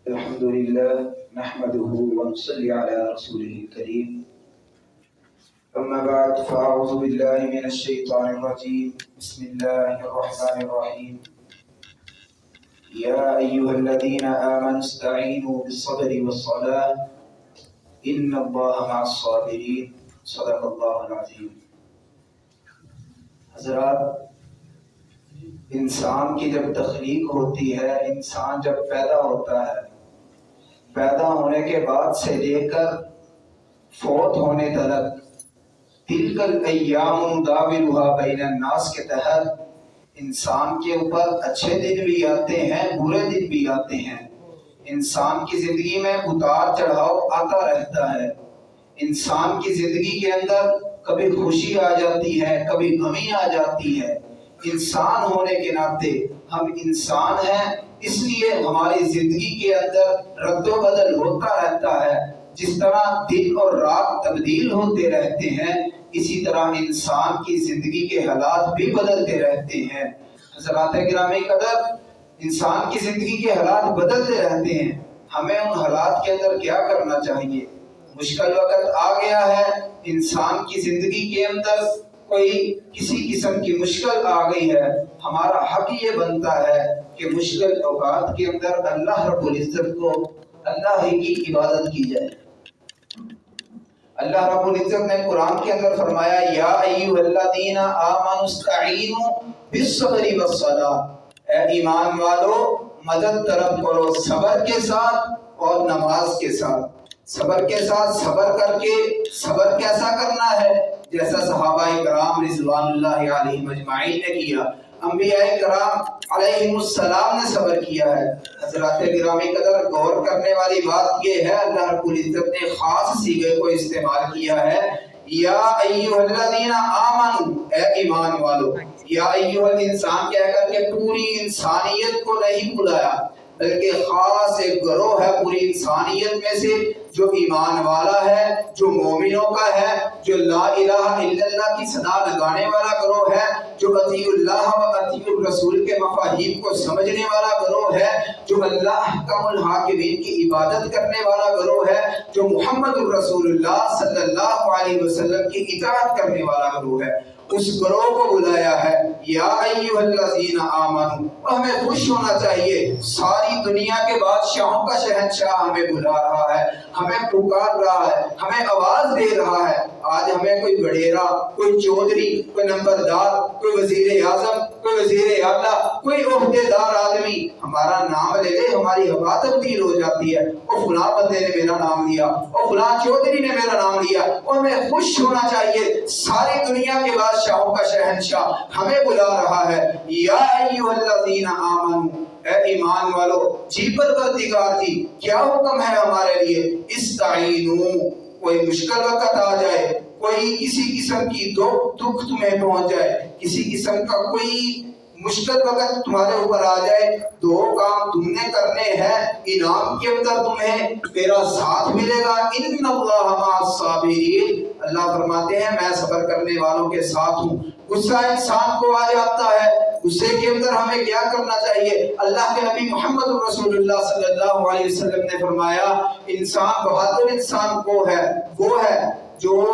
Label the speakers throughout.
Speaker 1: الحمد لله نحمده ونصلي على رسوله الكريم أما بعد فأعوذ بالله من الشيطان الرجيم بسم الله الرحمن الرحيم يا أيها الذين آمنوا استعينوا بالصبر والصلاة إن الله مع الصابرين صدق الله العظيم. حضرات، انسان کی جب تخلیق ہوتی ہے، انسان جب پیدا ہوتا ہے، پیدا ہونے کے بعد سے لے کر فوت ہونے تک تلک الایام نداولها بین الناس کے تحت انسان کے اوپر اچھے دن بھی آتے ہیں، برے دن بھی آتے ہیں. انسان کی زندگی میں اتار چڑھاؤ آتا رہتا ہے. انسان کی زندگی کے اندر کبھی خوشی آ جاتی ہے، کبھی غمی آ جاتی ہے. انسان ہونے کے ناطے ہم انسان ہیں، اس لیے ہماری زندگی کے اندر رد و بدل ہوتا رہتا ہے. جس طرح دن اور رات تبدیل ہوتے رہتے ہیں، اسی طرح انسان کی زندگی کے حالات بھی بدلتے رہتے ہیں. حضرات گرامی قدر، انسان کی زندگی کے حالات بدلتے رہتے ہیں. ہمیں ان حالات کے اندر کیا کرنا چاہیے؟ مشکل وقت آ گیا ہے، انسان کی زندگی کے اندر کوئی کسی قسم کی مشکل آ گئی ہے، ہمارا حق یہ بنتا ہے کہ مشکل اوقات کے اندر اللہ رب العزت کو اللہ ہی کی عبادت کی جائے. اللہ رب العزت نے قرآن کے اندر فرمایا یا ایھا الذین آمنوا استعینوا بالصبر والصلاۃ، اے ایمان والو مدد طلب کرو صبر کے ساتھ اور نماز کے ساتھ. صبر کے ساتھ صبر کر کے، صبر کیسا کرنا ہے؟ جیسا صحابہ کرام رضوان اللہ علیہم اجمعین نے کیا، انبیاء کرام علیہم السلام نے صبر کیا ہے. حضرات گرامی قدر، غور کرنے والی بات یہ ہے، اللہ رب العزت نے خاص صیغے کو استعمال کیا ہے. یا ایھا الذین آمنوا، اے ایمان والو. یا ایھا الانسان کہہ کر کے پوری انسانیت کو نہیں بلایا، بلکہ خاص ایک گروہ ہے پوری انسانیت میں سے جو ایمان والا ہے، جو مومنوں کا ہے، جو لا الہ الا اللہ کی صدا لگانے والا گروہ ہے، جو اطیعوا اللہ و اطیعوا الرسول کے مفاہیم کو سمجھنے والا گروہ ہے، جو اللہ احکم الحاکمین کی عبادت کرنے والا گروہ ہے، جو محمد الرسول اللہ صلی اللہ علیہ وسلم کی اطاعت کرنے والا گروہ ہے. اس گروہ کو بلایا ہے یا ایھا الذین آمنوا. اور ہمیں خوش ہونا چاہیے، ساری دنیا کے بادشاہوں کا شہنشاہ ہمیں بلا رہا ہے، ہمیں پکار رہا ہے، ہمیں آواز دے رہا ہے. آج ہمیں کوئی وڈیرا، کوئی چودھری، کوئی نمبردار، کوئی وزیر اعظم، کوئی وزیر اعلیٰ، کوئی عہدے دار آدمی ہمارا نام لے لے، ہماری ہوا تبدیل ہو جاتی ہے. اور فلاں بندے نے میرا نام لیا، اور فلاں چودھری نے میرا نام لیا. اور ہمیں خوش ہونا چاہیے، ساری دنیا کے بادشاہوں کا شہنشاہ ہمیں بلا رہا ہے. یا ایھا الذین آمنوا، اے ایمان والو. جی پروردگار جی، کیا حکم ہے ہمارے لیے؟ استعینوا، کوئی مشکل وقت آ جائے، کوئی کسی قسم کی دکھ تمہیں پہنچ جائے، کسی قسم کا کوئی مشکل وقت تمہارے اوپر آ جائے، دو کام تم نے کرنے ہیں، انعام کے اندر تمہیں میرا ساتھ ملے گا. ان اللہ مع الصابرین، اللہ فرماتے ہیں میں صبر کرنے والوں کے ساتھ ہوں. غصہ انسان کو آ جاتا ہے، غصے کے اندر ہمیں کیا کرنا چاہیے؟ اللہ کے نبی محمد رسول اللہ صلی اللہ علیہ وسلم نے فرمایا انسان بہادر انسان وہ ہے جو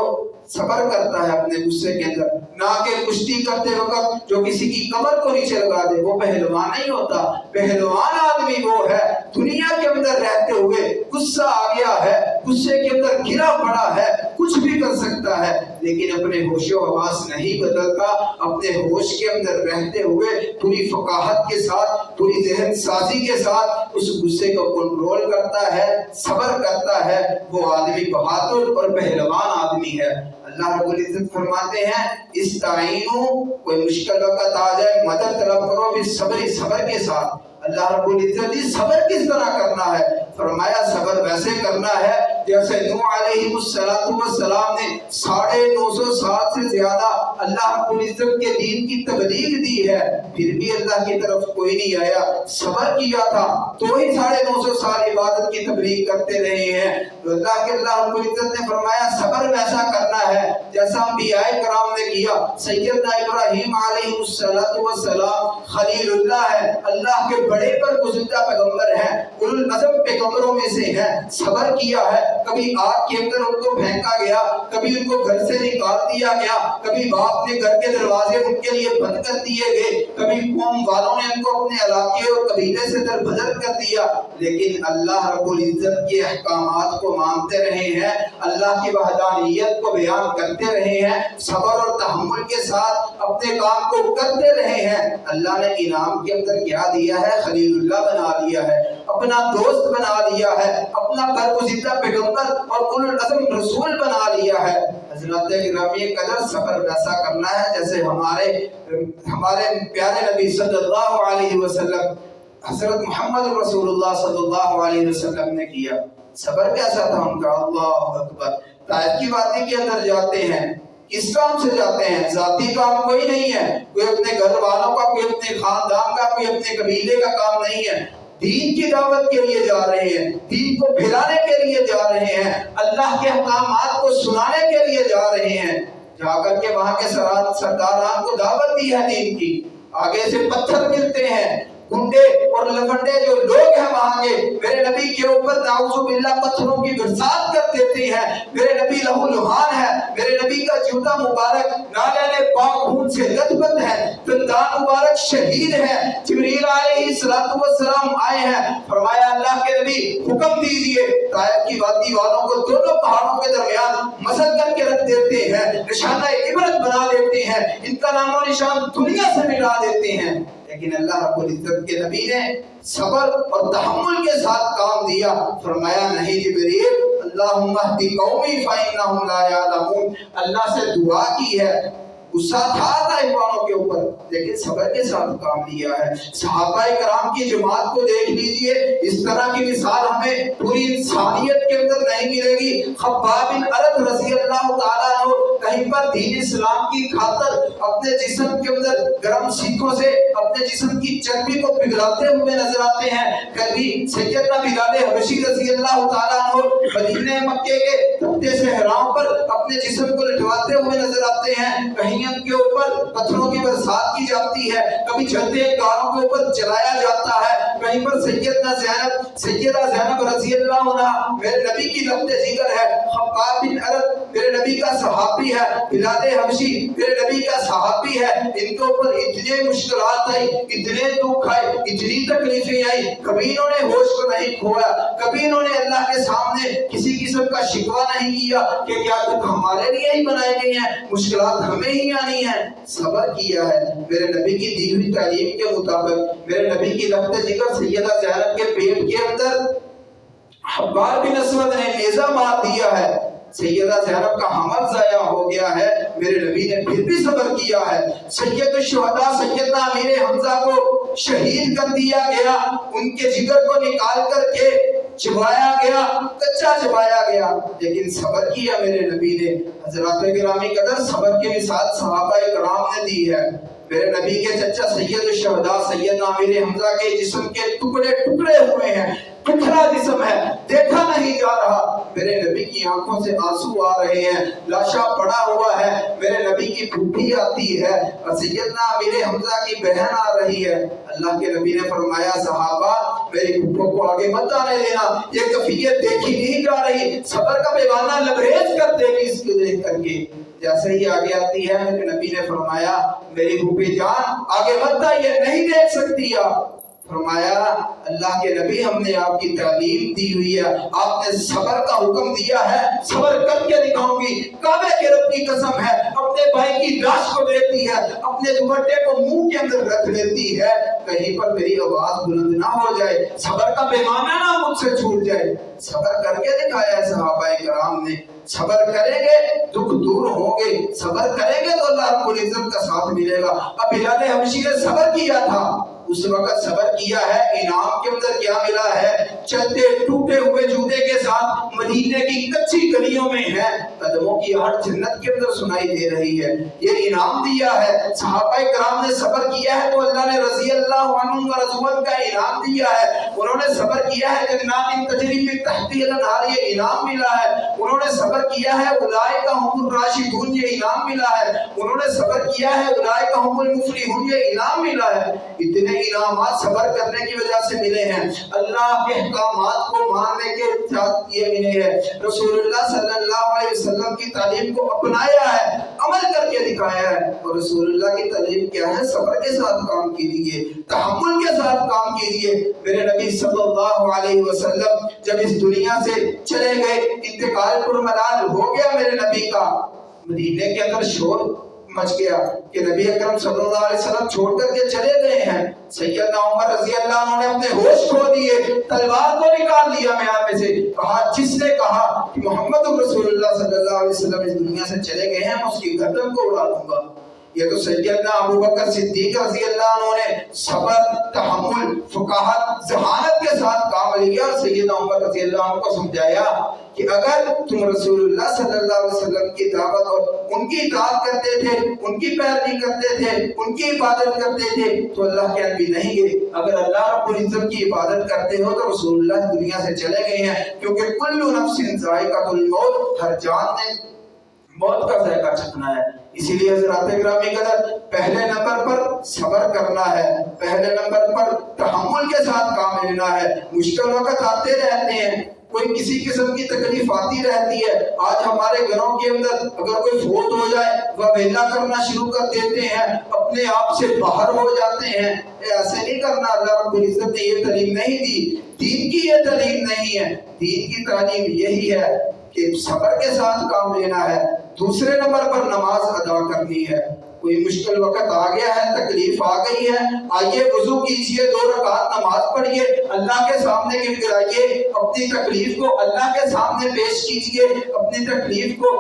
Speaker 1: صبر کرتا ہے اپنے غصے کے اندر. نہ کہ کشتی کرتے وقت جو کسی کی کمر کو نیچے لگا دے، وہ پہلوان نہیں ہوتا. پہلوان آدمی وہ ہے دنیا کے اندر رہتے ہوئے غصہ آ گیا ہے، غصے کے اندر گرا پڑا ہے، کچھ بھی کر سکتا ہے، لیکن اپنے ہوش و حواس نہیں بدلتا. اپنے ہوش کے اندر رہتے ہوئے پوری فقاہت کے ساتھ، پوری ذہن سازی کے ساتھ اس غصے کو کنٹرول کرتا ہے، صبر کرتا ہے. وہ آدمی بہادر اور پہلوان آدمی ہے. اللہ رب العزت فرماتے ہیں استعینوا، کوئی مشکل وقت آ جائے مدد طلب کرو بالصبر، صبر کے ساتھ. اللہ رب العزت صبر کس طرح کرنا ہے؟ فرمایا صبر ویسے کرنا ہے جیسے نوح علیہ السلام نے 950 سال سے زیادہ اللہ رب العزت کے دین کی تبلیغ دی ہے، پھر بھی اللہ کی طرف کوئی نہیں آیا. صبر کیا تھا تو ہی 950 سال عبادت کی تبلیغ کرتے رہے ہیں. تو اللہ رب العزت نے فرمایا صبر ویسا کرنا ہے جیسا انبیاء کرام نے کیا. سیدنا ابراہیم علیہ السلام خلیل اللہ ہے، اللہ کے بڑے پر گزشتہ پیغمبر ہیں، اولو العزم پیغمبروں میں سے ہیں، صبر کیا ہے، کبھی آگ کے اندر ان کو پھینکا گیا، کبھی ان کو گھر سے نکال دیا گیا، کبھی باپ نے گھر کے دروازے ان کے لیے بند کر دیے گئے، کبھی قوم والوں نے ان کو اپنے علاقے اور قبیلے سے دربدر کر دیا، لیکن اللہ رب العزت کے احکامات کو مانتے رہے ہیں، اللہ کی وحدانیت کو بیان کرتے رہے ہیں، صبر اور تحمل کے ساتھ اپنے کام کو کرتے رہے ہیں۔ اللہ نے انعام کے اندر کیا دیا ہے؟ خلیل اللہ بنا دیا ہے، اپنا دوست بنا لیا ہے، اپنا برگزیدہ پیغمبر اور اولو العزم رسول بنا لیا ہے۔ حضرات گرامی قدر، صبر ویسا کرنا ہے جیسے ہمارے پیارے نبی صلی اللہ علیہ وسلم، حضرت محمد رسول اللہ صلی اللہ علیہ وسلم نے کیا۔ صبر کیسا تھا ان کا؟ اللہ اکبر۔ طائف کی وادی کے اندر جاتے ہیں، کس کام سے جاتے ہیں؟ ذاتی کام کوئی نہیں ہے، کوئی اپنے گھر والوں کا، کوئی اپنے خاندان کا، کوئی اپنے قبیلے کا کام نہیں ہے، دین کی دعوت کے لیے جا رہے ہیں، دین کو پھیلانے کے لیے جا رہے ہیں، اللہ کے احکامات کو سنانے کے لیے جا رہے ہیں۔ جا کر کے وہاں کے سرداران کو دعوت دی ہے دین کی، آگے سے پتھر ملتے ہیں، گنڈے اور لفنڈے جو لوگ ہیں وہاں کے، میرے نبی کے اوپر نعوذ باللہ پتھروں کی برسات کر دیتے ہیں۔ میرے نبی لہو لہان ہے، میرے نبی کا جوتا مبارک نالے پاک خون سے لطبت ہے، دندان مبارک شہید ہے۔ جبریل علیہ السلام آئے ہیں، فرمایا اللہ کے نبی حکم دیجئے، طائف کی وادی والوں کو دونوں پہاڑوں کے درمیان مسل کر کے رکھ دیتے ہیں، نشانہ عبرت بنا دیتے ہیں، ان کا نام و نشان دنیا سے مٹا دیتے ہیں۔ لیکن اللہ رب العزت کے نبی نے صبر اور تحمل کے ساتھ کام دیا، فرمایا نہیں جبریل، اللہم اہدی قومی فإنہم لا یعلمون، اللہ سے دعا کی ہے، غصہ تھا طائفیوں کے اوپر، لیکن صبر کے ساتھ کام لیا ہے۔ صحابہ کرام کی جماعت کو دیکھ لیجئے، اس طرح کی مثال ہمیں پوری انسانیت کے اندر نہیں ملے گی۔ خباب بن ارد رضی اللہ تعالیٰ عنہ کہیں پر دین اسلام کی خاطر اپنے جسم کے اندر گرم سیخوں سے اپنے جسم کی چربی کو پگھلاتے ہوئے نظر آتے ہیں۔ کبھی سیدنا بلال حبشی رضی اللہ تعالیٰ عنہ مدینہ مکے کے تپتے صحراؤں پر اپنے جسم کو لٹواتے ہوئے نظر آتے ہیں۔ کہیں ان کے اوپر پتھروں کی برسات کی جاتی ہے، کبھی جلتے گاروں کے اوپر جلایا جاتا ہے، کہیں پر سیدہ زینب رضی اللہ عنہ میرے نبی کی لفظ ذکر ہے، خباب بن ارد میرے نبی کا صحابی ہے، بلال حبشی میرے نبی کا صحابی ہے، ان کے اوپر اتنے مشکلات آئی، اتنے دکھ آئے، اتنی تکلیفیں آئی، کبھی انہوں نے ہوش کو نہیں کھویا، کبھی انہوں نے اللہ کے سامنے کسی قسم کا شکوہ نہیں کیا کہ کیا دکھ ہمارے لیے ہی بنائے گئے ہیں، مشکلات ہمیں ہی آنی ہے۔ صبر کیا ہے میرے نبی کی دی ہوئی تعلیم کے مطابق۔ میرے نبی کی لفظ ذکر سیدہ زینب کے پیٹ کے اندر حبار بن اسود نے نیزہ مار دیا ہے، سیدہ زینب کا حمل ضائع ہو گیا ہے، میرے نبی نے پھر بھی صبر کیا ہے۔ سید الشہداء سیدنا امیر حمزہ کو شہید کر دیا گیا، ان کے جگر کو نکال کر کے چبایا گیا، کچا چبایا گیا، لیکن صبر کیا میرے نبی نے۔ حضرات گرامی قدر، صبر کے مثال صحابہ کرام نے دی ہے۔ میرے نبی کے چچا سید الشہداء سیدنا امیر حمزہ کے جسم کے ٹکڑے ٹکڑے ہوئے ہیں، ٹکڑا جسم ہے، دیکھا نہیں جا رہا، میرے نبی کی آنکھوں سے آنسو آ رہے ہیں، لاشا پڑا ہوا ہے، میرے نبی کی پھوپھی آتی ہے اور سیدنا امیر حمزہ کی بہن آ رہی ہے۔ اللہ کے نبی نے فرمایا صحابہ میری پھوپھو کو آگے مت آنے دینا، یہ کیفیت دیکھی نہیں جا رہی، صبر کا پیمانہ لبریز کر دے گی اس کو دیکھ کر کے۔ جیسے ہی آگے آتی ہے میرے نبی نے فرمایا میری پھوپھی جان آگے مت آئیے، نہیں دیکھ سکتی آپ۔ فرمایا اللہ کے نبی ہم نے آپ کی تعلیم دی ہوئی ہے، آپ نے صبر کا حکم دیا ہے، صبر کر کے دکھاؤں گی۔ کعبے کے رب کی قسم ہے، اپنے بھائی کی لاش کو دیکھتی ہے، اپنے دوپٹے کو منہ کے اندر رکھ لیتی ہے، کہیں پر میری آواز بلند نہ ہو جائے، صبر کا پیمانہ نہ مجھ سے چھوٹ جائے۔ صبر کر کے دکھایا ہے صحابہ کرام نے۔ صبر کریں گے دکھ دور ہوں گے، صبر کریں گے تو اللہ رب العزت کا ساتھ ملے گا۔ اب بلال حبشی نے صبر کیا تھا، اس وقت صبر کیا ہے، انعام کے اندر کیا ملا ہے؟ چلتے ٹوٹے ہوئے جوتے کے ساتھ مدینے کی کچی گلیوں میں ہے، قدموں کی آہٹ جنت کے اندر سنائی دے رہی ہے، یہ انعام دیا ہے۔ صحابہ کرام نے صبر کیا ہے تو اللہ نے رضی اللہ عنہم و رضوان کا انعام دیا ہے، انہوں نے صبر کیا ہے جنات تجری من تحتها الانہار، یہ انعام ملا ہے، انہوں نے صبر کیا ہے اولئک هم الراشدون، یہ انعام ملا ہے، انہوں نے صبر کیا ہے اولئک هم المفلحون، یہ انعام ملا ہے۔ اتنے جنہیں انعامات صبر کرنے کی وجہ سے ملے ہیں، اللہ کے احکامات کو ماننے کے ساتھ یہ ملے ہیں، رسول اللہ صلی اللہ علیہ وسلم کی تعلیم کو اپنایا ہے، عمل کر کے دکھایا ہے۔ اور رسول اللہ کی تعلیم کیا ہے؟ صبر کے ساتھ کام کیجیے، تحمل کے ساتھ کام کیجیے۔ میرے نبی صلی اللہ علیہ وسلم جب اس دنیا سے چلے گئے، انتقال پر ملال ہو گیا میرے نبی کا، مدینے کے اندر شور مچ گیا کہ نبی اکرم صلی اللہ علیہ وسلم چھوڑ کر کے چلے گئے ہیں۔ سیدنا عمر رضی اللہ عنہ نے اپنے ہوش کھو دیے، تلوار کو نکال دیا میان میں سے، کہا جس نے کہا کہ محمد رسول اللہ صلی اللہ علیہ وسلم اس دنیا سے چلے گئے ہیں، میں اس کی گردن کو اڑا دوں گا۔ یہ تو سیدنا ابو بکر صدیق رضی اللہ عنہ نے صبر، تحمل، فقاہت، ذہانت کے ساتھ کام لیا، اور سیدنا عمر رضی اللہ عنہ کو سمجھایا کہ اگر تم رسول اللہ صلی اللہ علیہ وسلم کی دعوت اور ان کی اطاعت کرتے تھے، ان کی پیروی کرتے تھے، ان کی عبادت کرتے تھے تو اللہ کے نبی نہیں گئے، اگر اللہ رب العزت کی عبادت کرتے ہو تو رسول اللہ دنیا سے چلے گئے ہیں، کیونکہ کل نفس ذائقۃ الموت، ہر جان نے موت کا ذائقہ چکھنا ہے۔ اسی لیے حضرات گرامی قدر، پہلے نمبر پر صبر کرنا ہے، پہلے نمبر پر تحمل کے ساتھ کام لینا ہے۔ مشکل وقت آتے رہتے ہیں، کوئی کسی قسم کی تکلیف آتی رہتی ہے۔ آج ہمارے گھروں کے اندر اگر کوئی فوت ہو جائے، وہ ویلا کرنا شروع کر دیتے ہیں، اپنے آپ سے باہر ہو جاتے ہیں۔ ایسے نہیں کرنا، اللہ رب العزت نے یہ تعلیم نہیں دی، دین کی یہ تعلیم نہیں ہے۔ دین کی تعلیم یہی ہے کہ صبر کے ساتھ کام لینا ہے۔ دوسرے نمبر پر نماز ادا کرنی ہے۔ کوئی مشکل وقت آ گیا ہے، تکلیف آ گئی ہے، آئیے وضو کیجئے، 2 رکعت نماز پڑھیے، اللہ کے سامنے گر گرائیے، اپنی تکلیف کو اللہ کے سامنے پیش کیجئے، اپنی تکلیف کو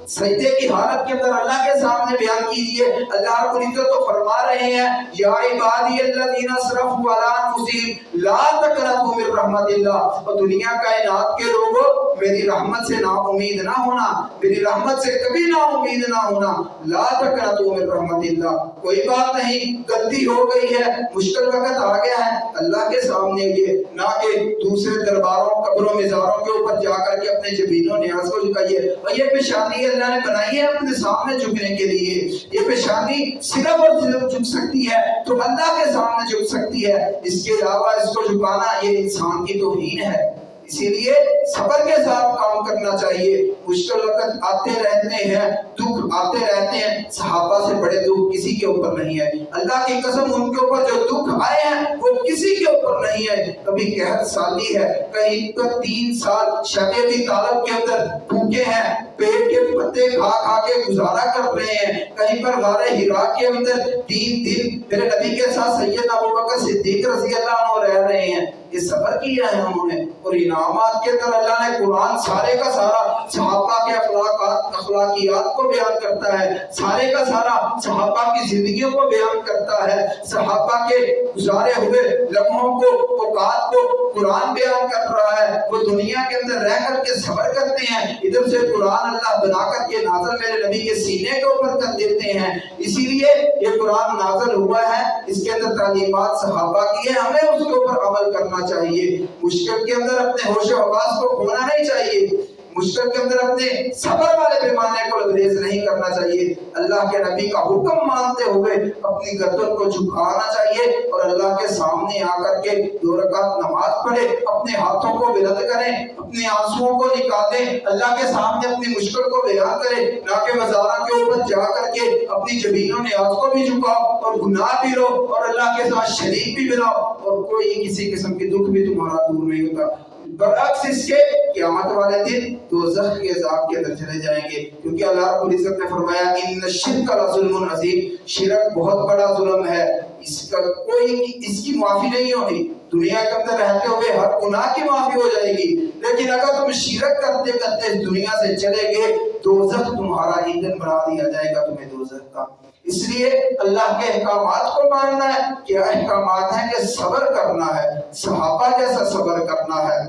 Speaker 1: سجدے کی حالت کے اندر اللہ کے سامنے بیان کیجئے۔ اللہ رب العزت تو فرما رہے ہیں، یا عبادی الذین اسرفوا علی انفسہم لا تقنطوا من رحمت اللہ، اور دنیا کائنات کے لوگوں میری رحمت سے نا امید نہ ہونا، میری رحمت سے کبھی نا امید نہ ہونا۔ لا تقنطوا من رحمت اللہ، کوئی بات نہیں، غلطی ہو گئی ہے، مشکل وقت آ گیا ہے، اللہ کے سامنے یہ نہ کہ دوسرے درباروں، قبروں، مزاروں کے اوپر جا کر کے اپنے جبین و نیاز کو جھکائیے۔ اور یہ پیشانی اللہ نے بنائی ہے اپنے سامنے جھکنے کے لیے، یہ پیشانی صرف اور صرف جھک سکتی ہے تو اللہ کے سامنے جھک سکتی ہے، اس کے علاوہ اس کو جھکانا یہ انسان کی توہین ہے۔ اسی لیے صبر کے ساتھ کام کرنا چاہیے۔ مشکل وقت آتے رہتے ہیں، دکھ آتے رہتے ہیں، صحابہ سے بڑے دکھ کسی کے اوپر نہیں ہے۔ اللہ کی قسم، ان کے اوپر جو دکھ آئے ہیں وہ کسی کے اوپر نہیں ہے۔ کبھی قحط سالی ہے، کہیں پر 3 سال شب ابی طالب کے اندر بھوکے ہیں، پیٹ کے پتے کھا کھا کے گزارا کر رہے ہیں، کہیں پر غار حرا کے اندر 3 دن میرے نبی کے ساتھ سیدنا ابوبکر صدیق رضی اللہ عنہ رہ رہے ہیں۔ یہ صبر کیا ہے انہوں نے، اور انعامات کے اندر اللہ نے قرآن سارے کا سارا صحابہ کے اخلاقیات کو بیان کرتا ہے، سارے کا سارا صحابہ کی زندگیوں کو بیان کرتا ہے، صحابہ کے گزارے ہوئے لمحوں کو، اوقات کو قرآن بیان کر رہا ہے۔ وہ دنیا کے اندر رہ کر کے صبر کرتے ہیں، ادھر سے قرآن اللہ بنا کر کے نازل میرے نبی کے سینے کے اوپر کر دیتے ہیں۔ اسی لیے یہ قرآن نازل ہوا ہے، اس کے اندر تعلیمات صحابہ کی ہے، ہمیں اس کے اوپر عمل کرنا چاہیے۔ مشکل کے اندر اپنے ہوش و حواس کو کھونا نہیں چاہیے، مشکل کے اندر اپنے صبر والے پیمانے کو لبریز نہیں کرنا چاہیے۔ اللہ کے نبی کا حکم مانتے ہوئے اپنی گردن کو جھکانا چاہیے، اور اللہ کے سامنے آ کر کے 2 رکعت نماز پڑھے، اپنے ہاتھوں کو بلند کریں، اپنے آنسوؤں کو نکالیں، اللہ کے سامنے اپنی مشکل کو بیان کریں، نہ کہ مزاروں کے اوپر جا کر کے اپنی جبین و نیاز کو بھی جھکاؤ اور گناہ بھی لو اور اللہ کے ساتھ شریک بھی بناؤ، اور کوئی کسی قسم کی دکھ بھی تمہارا دور نہیں ہوتا۔ برعکس اس کے قیامت والے دن دوزخ کے عذاب کے اندر چلے جائیں گے، کیونکہ اللہ رب العزت نے فرمایا ان الشرک لظلم عظیم، شرک بہت بڑا ظلم ہے، اس کی معافی نہیں ہوگی۔ دنیا کے اندر رہتے ہوئے ہر گناہ کی معافی ہو جائے گی، لیکن اگر تم شرک کرتے کرتے اس دنیا سے چلے گئے، دوزخ تمہارا ایندھن بنا دیا جائے گا تمہیں دوزخ کا۔ اس لیے اللہ کے احکامات کو ماننا ہے، کیا احکامات ہیں کہ صبر کرنا ہے، صحابہ جیسا صبر کرنا ہے۔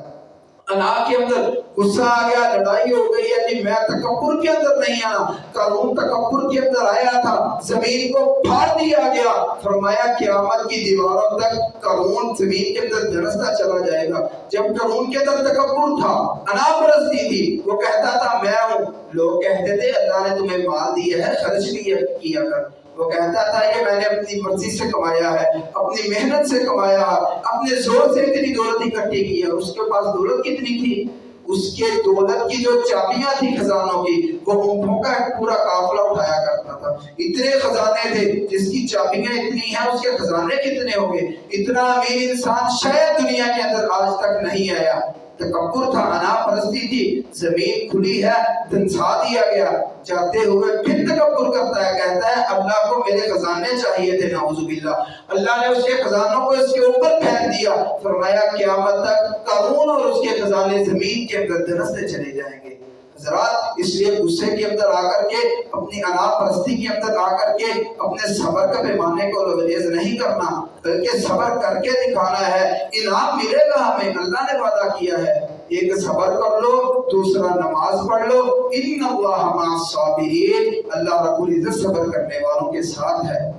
Speaker 1: انا کے اندر غصہ آ گیا، لڑائی ہو گئی ہے جی، میں تکبر کے اندر نہیں آنا، قارون تکبر کے اندر آیا تھا، زمین کو پھاڑ دیا گیا، فرمایا قیامت کی دیواروں تک قارون زمین کے اندر دھنستا چلا جائے گا۔ جب قارون کے اندر تکبر تھا، انا پرستی تھی، وہ کہتا تھا میں ہوں، لوگ کہتے تھے اللہ نے تمہیں مال دیا ہے خرچ بھی کیا کر، وہ کہتا تھا یہ میں نے اپنی مرضی سے کمایا ہے، اپنی محنت سے کمایا ہے، اپنے زور سے اتنی دولت اکٹھی کی ہے۔ اس کے پاس دولت کتنی تھی؟ اس کے دولت کی جو چابیاں تھی خزانوں کی، وہ اونٹوں کا ایک پورا قافلہ اٹھایا کرتا تھا۔ اتنے خزانے تھے، جس کی چابیاں اتنی ہیں اس کے خزانے کتنے ہوں گے؟ اتنا امیر انسان شاید دنیا کے اندر آج تک نہیں آیا۔ تکبر تھا، انا پرستی تھی، زمین کھلی ہے، دھنسا دیا گیا، جاتے ہوئے پھر تکبر کرتا ہے، کہتا ہے اللہ کو میرے خزانے چاہیے تھے، نعوذ باللہ۔ اللہ نے اس کے خزانوں کو اس کے اوپر پھینک دیا، فرمایا قیامت تک قارون اور اس کے خزانے زمین کے اندر دھنستے چلے جائیں گے۔ حضرات اس لیے غصے کے اندر آ کر کے، اپنی انا پرستی کے اندر آ کر کے اپنے صبر کا پیمانے کو لبریز نہیں کرنا، بلکہ صبر کر کے دکھانا ہے، انعام ملے گا ہمیں، اللہ نے وعدہ کیا ہے۔ ایک صبر کر لو، دوسرا نماز پڑھ لو، ان اللہ مع الصابرین، اللہ رب العزت صبر کرنے والوں کے ساتھ ہے۔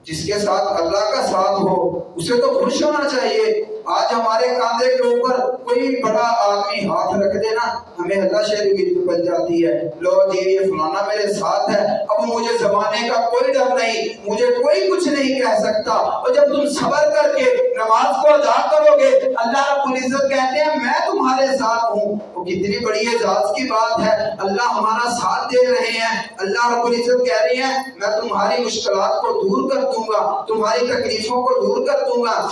Speaker 1: جس کے ساتھ اللہ کا ساتھ ہو اسے تو خوش ہونا چاہیے۔ آج ہمارے کاندھے کے اوپر کوئی بڑا آدمی ہاتھ رکھ دینا، ہمیں اللہ شہری ملت بن جاتی ہے، لو جی یہ فلانا میرے ساتھ ہے، اب مجھے زمانے کا کوئی ڈر نہیں، مجھے کوئی کچھ نہیں کہہ سکتا۔ اور جب تم صبر کر کے نماز کو ادا کرو گے، اللہ رب العزت کہتے ہیں میں تمہارے ساتھ ہوں۔ وہ کتنی بڑی اعزاز کی بات ہے، اللہ ہمارا ساتھ دے رہے ہیں۔ اللہ رب العزت کہہ رہے ہیں میں تمہاری مشکلات کو دور کر دوں گا، تمہاری تکلیفوں کو دور کر دوں گا۔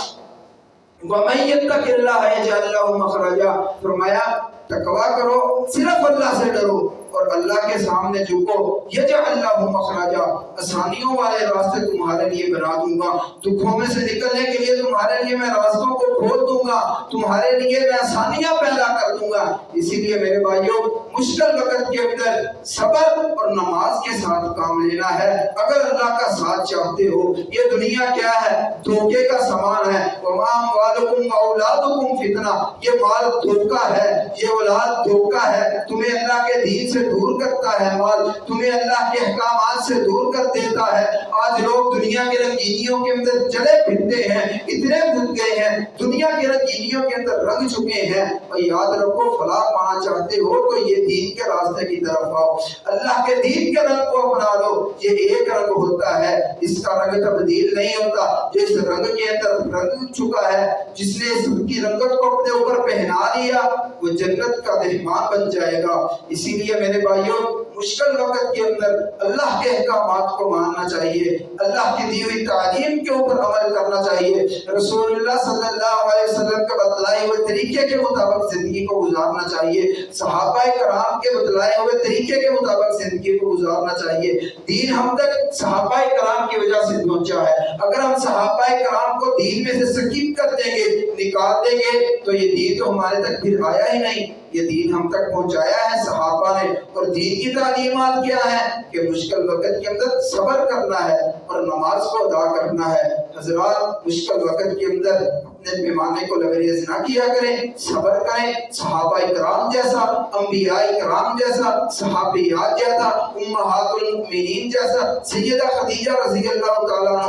Speaker 1: وَمَن يَتَّقِ اللَّهَ يَجْعَل لَّهُ مَخْرَجًا، فرمایا تقویٰ کرو، صرف اللہ سے ڈرو اور اللہ کے سامنے جھکو، یجعل لَّهُ مَخْرَجًا، آسانیوں والے راستے تمہارے لیے بنا دوں گا، دکھوں میں سے نکلنے کے لیے تمہارے لیے میں راستوں کو کھول دوں گا، تمہارے لیے میں آسانیاں پیدا کر دوں گا۔ اسی لیے میرے بھائیوں مشکل وقت کے اندر صبر اور نماز کے ساتھ کام لینا ہے۔ اگر اللہ کا ساتھ چاہتے ہو، یہ دنیا کیا ہے؟ دھوکے کا سامان ہے۔ وَمَا أَمْوَالُكُمْ وَأَوْلَادُكُمْ فِتْنَةٌ، یہ مال دھوکا ہے، یہ اولاد دھوکا ہے، تمہیں اللہ کے دین سے دور کرتا ہے، مال تمہیں اللہ کے احکامات سے دور کر دیتا ہے۔ آج لوگ دنیا کے رنگینیوں کے اندر چلے پھرتے ہیں، اتنے بھول گئے ہیں، دنیا کے رنگینیوں کے اندر رنگ چکے ہیں۔ اور یاد رکھو فلاح پانا چاہتے ہو تو یہ دین کے راستے کی طرف آؤ، اللہ کے دین کے رنگ کو اپنا لو۔ یہ ایک رنگ ہوتا ہے، اس کا رنگ تبدیل نہیں ہوتا۔ جس رنگ کے اندر رنگ چکا ہے، جس نے اس کی رنگت کو اپنے اوپر پہنا لیا، وہ جنت کا مہمان بن جائے گا۔ اسی لیے میرے بھائیوں مشکل وقت کے اندر اللہ کے احکامات کو ماننا چاہیے، اللہ کی دی ہوئی تعلیم کے اوپر عمل کرنا چاہیے، رسول اللہ صلی اللہ علیہ وسلم کے بتلائے ہوئے طریقے کے مطابق زندگی کو گزارنا چاہیے، صحابہ کرام کے بتلائے ہوئے طریقے کے مطابق زندگی کو گزارنا چاہیے۔ دین ہم تک صحابہ کرام کی وجہ سے پہنچا ہے، اگر ہم صحابہ کرام کو دین میں سے سکیپ کر دیں گے، نکال دیں گے، تو یہ دین تو ہمارے تک پھر آیا ہی نہیں۔ یہ دین ہم تک پہنچایا ہے صحابہ نے، اور دین کی تعلیمات کیا ہے کہ مشکل وقت کے اندر صبر کرنا ہے اور نماز کو ادا کرنا ہے۔ حضرات مشکل وقت کے اندر اپنے پیمانے کو لبریز نہ کیا کریں، صبر کریں، صحابہ کرام جیسا، انبیاء کرام جیسا، صحابیات جیسا، امہات المؤمنین جیسا، سیدہ خدیجہ رضی اللہ تعالیٰ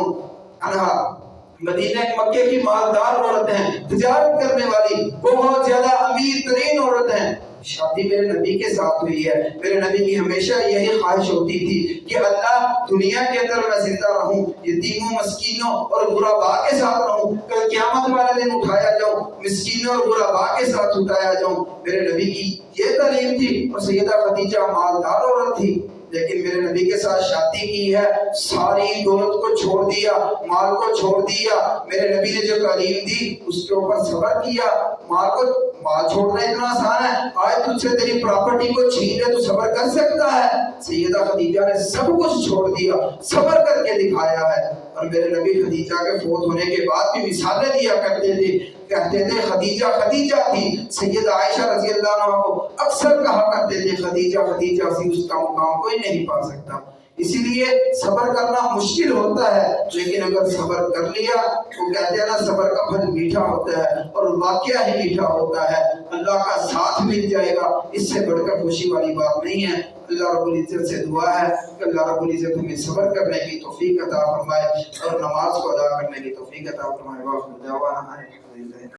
Speaker 1: عنہا مدینہ مکے کی مالدار عورت ہیں، تجارت کرنے والی، بہت زیادہ امیر ترین عورت ہیں۔ شادی میرے نبی کے ساتھ ہوئی ہے، میرے نبی کی ہمیشہ یہی خواہش ہوتی تھی کہ اللہ دنیا کے اندر میں زندہ رہوں، یتیموں مسکینوں اور غرباء کے ساتھ رہوں، کل قیامت والے دن اٹھایا جاؤں، مسکینوں اور غرباء کے ساتھ اٹھایا جاؤں۔ میرے نبی کی یہ تعلیم تھی، اور سیدہ خدیجہ مالدار عورت تھی، لیکن میرے نبی کے ساتھ شادی کی ہے، ساری دولت کو چھوڑ دیا، مال کو چھوڑ دیا، میرے نبی نے جو تعلیم دی اس کے اوپر صبر کیا۔ مال چھوڑنا اتنا آسان ہے؟ آج تجھ سے تیری پراپرٹی کو چھین لے تو صبر کر سکتا ہے؟ سیدہ خدیجہ نے سب کچھ چھوڑ دیا، صبر کر کے دکھایا ہے۔ اور میرے نبی خدیجہ کے فوت ہونے کے بعد بھی مثالیں دیا کرتے تھے، کہتے تھے خدیجہ خدیجہ تھی۔ سیدہ عائشہ رضی اللہ عنہا کو اکثر کہا کرتے تھے خدیجہ خدیجہ سی، اس کا مقام کوئی نہیں پا سکتا۔ اسی لیے صبر کرنا مشکل ہوتا ہے، لیکن اگر صبر کر لیا تو کہتے ہیں نا صبر کا پھل میٹھا ہوتا ہے، اور واقعہ ہی میٹھا ہوتا ہے، اللہ کا ساتھ مل جائے گا، اس سے بڑھ کر خوشی والی بات نہیں ہے۔ اللہ رب العزت سے دعا ہے کہ اللہ رب العزت ہمیں صبر کرنے کی توفیق عطا فرمائے اور نماز کو ادا کرنے کی توفیق عطا فرمائے۔